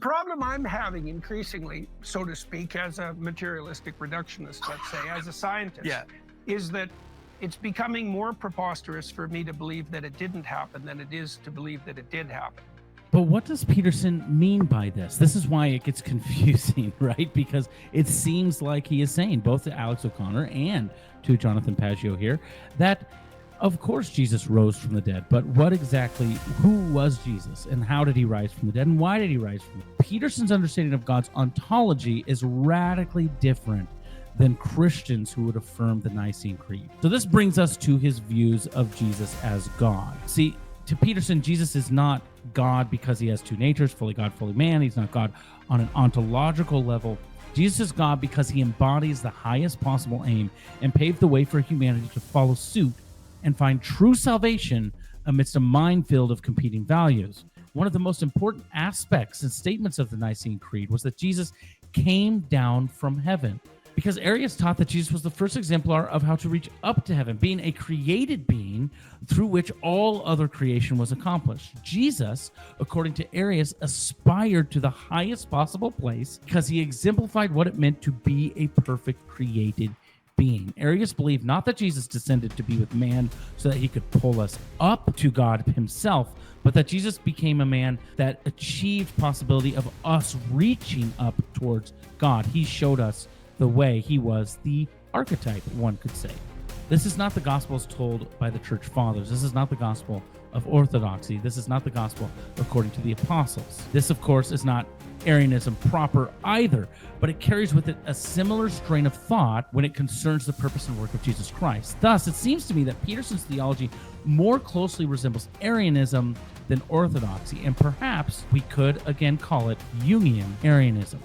Problem I'm having increasingly, so to speak, as a materialistic reductionist, let's say, as a scientist, Yeah. is that it's becoming more preposterous for me to believe that it didn't happen than it is to believe that it did happen. But what does Peterson mean by this? This is why it gets confusing, right? Because it seems like he is saying, both to Alex O'Connor and to Jonathan Paggio here, that of course Jesus rose from the dead, but who was Jesus and how did he rise from the dead and why did he rise from the dead? Peterson's understanding of God's ontology is radically different than Christians who would affirm the Nicene Creed. So this brings us to his views of Jesus as God. See, to Peterson, Jesus is not God because he has two natures, fully God, fully man. He's not God on an ontological level. Jesus is God because he embodies the highest possible aim and paved the way for humanity to follow suit and find true salvation amidst a minefield of competing values. One of the most important aspects and statements of the Nicene Creed was that Jesus came down from heaven, because Arius taught that Jesus was the first exemplar of how to reach up to heaven, being a created being through which all other creation was accomplished. Jesus, according to Arius, aspired to the highest possible place because he exemplified what it meant to be a perfect created being. Arius believed not that Jesus descended to be with man so that he could pull us up to God himself, but that Jesus became a man that achieved possibility of us reaching up towards God. He showed us the way. He was the archetype, one could say. This is not the gospel as told by the church fathers. This is not the gospel of orthodoxy. This is not the gospel according to the apostles. This, of course, is not Arianism proper either, but it carries with it a similar strain of thought when it concerns the purpose and work of Jesus Christ. Thus, it seems to me that Peterson's theology more closely resembles Arianism than orthodoxy, and perhaps we could again call it Jungian Arianism.